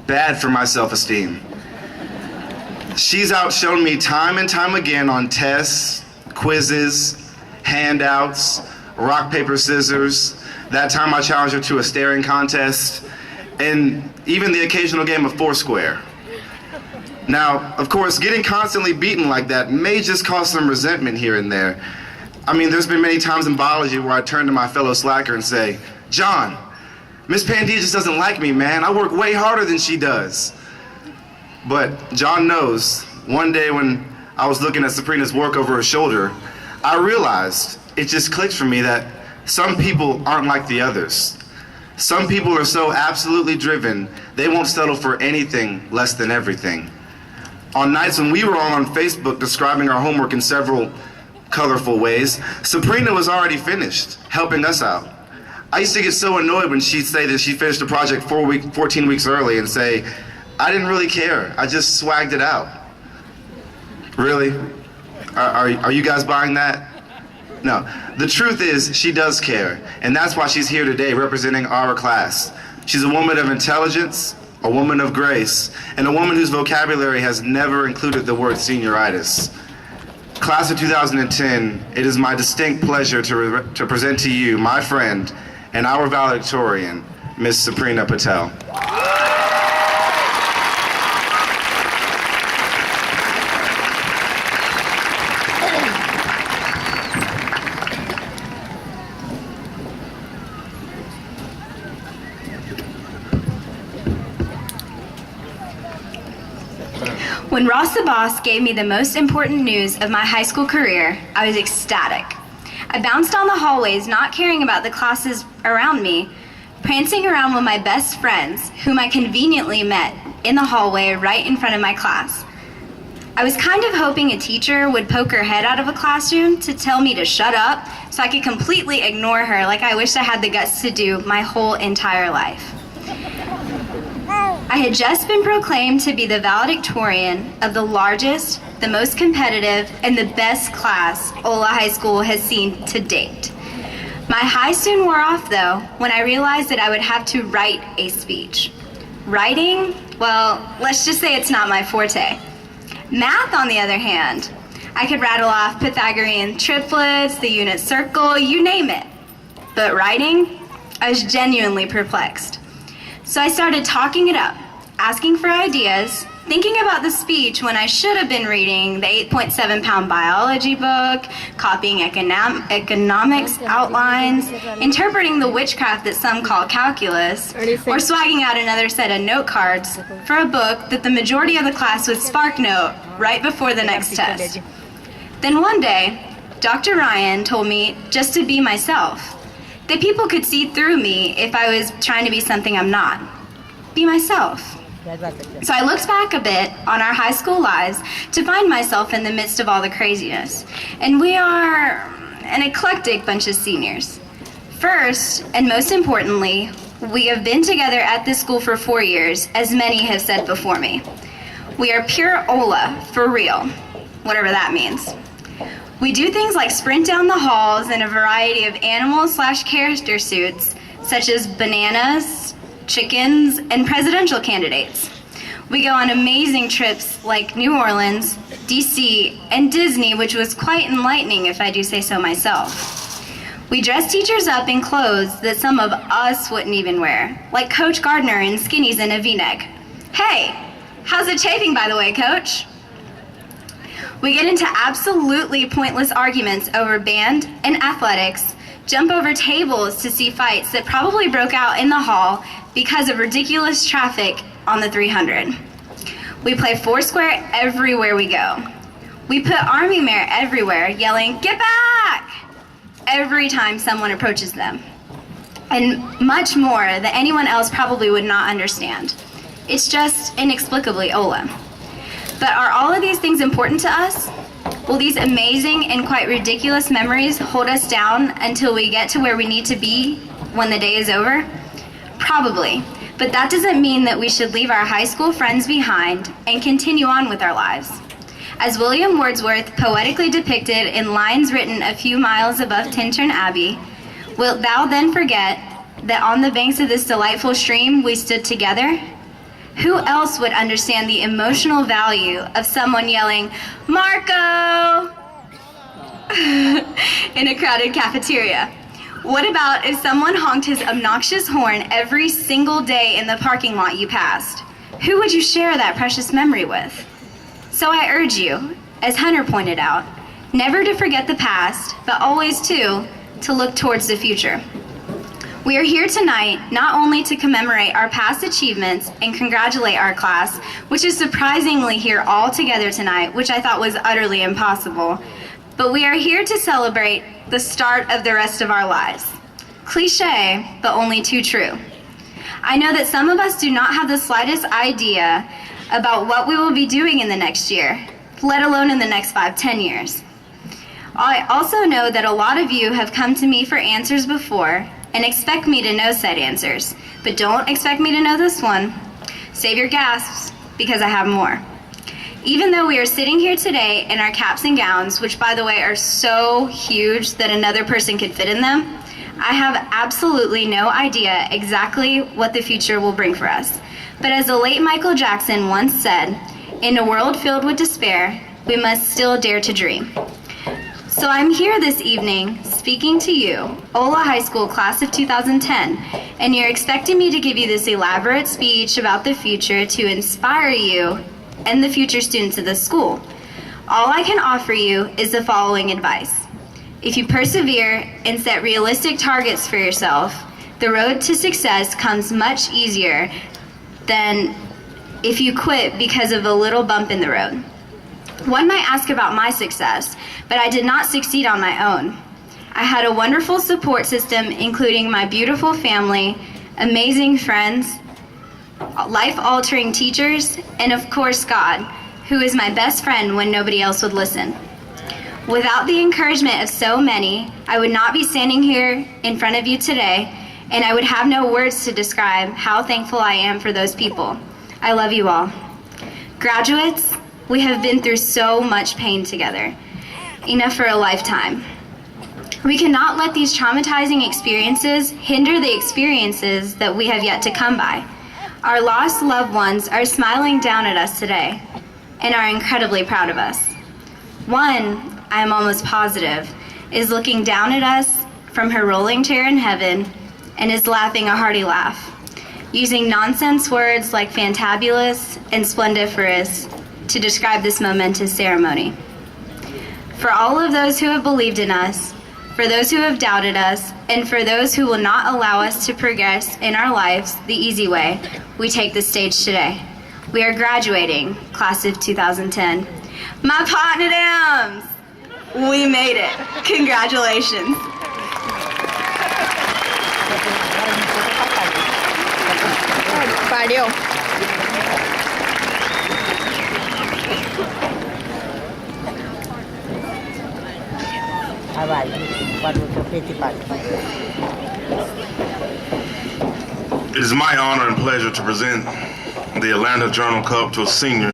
bad for my self-esteem. She's outshone me time and time again on tests, quizzes, handouts, rock, paper, scissors. That time I challenged her to a staring contest, and even the occasional game of Foursquare. Now, of course, getting constantly beaten like that may just cause some resentment here and there. I mean, there's been many times in biology where I turn to my fellow slacker and say, John, Miss Pandia just doesn't like me, man. I work way harder than she does. But John knows, one day when I was looking at SUPRINA's work over her shoulder, I realized, it just clicked for me that some people aren't like the others. Some people are so absolutely driven, they won't settle for anything less than everything. On nights when we were all on Facebook describing our homework in several colorful ways, SUPRINA was already finished, helping us out. I used to get so annoyed when she'd say that she finished the project 14 weeks early and say, I didn't really care, I just swagged it out. Really? Are you guys buying that? No. The truth is, she does care, and that's why she's here today representing our class. She's a woman of intelligence, a woman of grace, and a woman whose vocabulary has never included the word senioritis. Class of 2010, it is my distinct pleasure to present to you my friend and our valedictorian, Miss SUPRINA Patel. When Ross the boss gave me the most important news of my high school career, I was ecstatic. I bounced down the hallways, not caring about the classes around me, prancing around with my best friends, whom I conveniently met in the hallway right in front of my class. I was kind of hoping a teacher would poke her head out of a classroom to tell me to shut up so I could completely ignore her like I wish I had the guts to do my whole entire life. I had just been proclaimed to be the valedictorian of the largest, the most competitive, and the best class Ola High School has seen to date. My high soon wore off, though, when I realized that I would have to write a speech. Writing, well, let's just say it's not my forte. Math, on the other hand, I could rattle off Pythagorean triplets, the unit circle, you name it. But writing, I was genuinely perplexed. So I started talking it up, asking for ideas, thinking about the speech when I should have been reading the 8.7-pound biology book, copying economics outlines, interpreting the witchcraft that some call calculus, or swagging out another set of note cards for a book that the majority of the class would spark note right before the next test. Then one day, Dr. Ryan told me just to be myself, that people could see through me if I was trying to be something I'm not. Be myself. So I looked back a bit on our high school lives to find myself in the midst of all the craziness. And we are an eclectic bunch of seniors. First, and most importantly, we have been together at this school for 4 years, as many have said before me. We are pure Ola, for real, whatever that means. We do things like sprint down the halls in a variety of animal/character suits, such as bananas, chickens, and presidential candidates. We go on amazing trips like New Orleans, DC, and Disney, which was quite enlightening if I do say so myself. We dress teachers up in clothes that some of us wouldn't even wear, like Coach Gardner in skinnies and a V-neck. Hey, how's it chafing, by the way, Coach? We get into absolutely pointless arguments over band and athletics, jump over tables to see fights that probably broke out in the hall because of ridiculous traffic on the 300. We play Foursquare everywhere we go. We put Army Mare everywhere, yelling, "Get back!" every time someone approaches them. And much more that anyone else probably would not understand. It's just inexplicably Ola. But are all of these things important to us? Will these amazing and quite ridiculous memories hold us down until we get to where we need to be when the day is over? Probably, but that doesn't mean that we should leave our high school friends behind and continue on with our lives. As William Wordsworth poetically depicted in lines written a few miles above Tintern Abbey, wilt thou then forget that on the banks of this delightful stream we stood together? Who else would understand the emotional value of someone yelling, "Marco!" in a crowded cafeteria? What about if someone honked his obnoxious horn every single day in the parking lot you passed? Who would you share that precious memory with? So I urge you, as Hunter pointed out, never to forget the past, but always to look towards the future. We are here tonight not only to commemorate our past achievements and congratulate our class, which is surprisingly here all together tonight, which I thought was utterly impossible, but we are here to celebrate the start of the rest of our lives. Cliche, but only too true. I know that some of us do not have the slightest idea about what we will be doing in the next year, let alone in the next 5-10 years. I also know that a lot of you have come to me for answers before and expect me to know said answers, but don't expect me to know this one. Save your gasps, because I have more. Even though we are sitting here today in our caps and gowns, which by the way are so huge that another person could fit in them, I have absolutely no idea exactly what the future will bring for us. But as the late Michael Jackson once said, in a world filled with despair, we must still dare to dream. So I'm here this evening speaking to you, Ola High School class of 2010, and you're expecting me to give you this elaborate speech about the future to inspire you and the future students of this school. All I can offer you is the following advice. If you persevere and set realistic targets for yourself, the road to success comes much easier than if you quit because of a little bump in the road. One might ask about my success, but I did not succeed on my own. I had a wonderful support system, including my beautiful family, amazing friends, life-altering teachers, and of course God, who is my best friend when nobody else would listen. Without the encouragement of so many, I would not be standing here in front of you today, and I would have no words to describe how thankful I am for those people. I love you all. Graduates, we have been through so much pain together, enough for a lifetime. We cannot let these traumatizing experiences hinder the experiences that we have yet to come by. Our lost loved ones are smiling down at us today and are incredibly proud of us. One, I am almost positive, is looking down at us from her rolling chair in heaven and is laughing a hearty laugh, using nonsense words like fantabulous and splendiferous to describe this momentous ceremony. For all of those who have believed in us, for those who have doubted us, and for those who will not allow us to progress in our lives the easy way, we take the stage today. We are graduating, class of 2010. My partner dams! We made it. Congratulations. Parió. It is my honor and pleasure to present the Atlanta Journal Cup to a senior.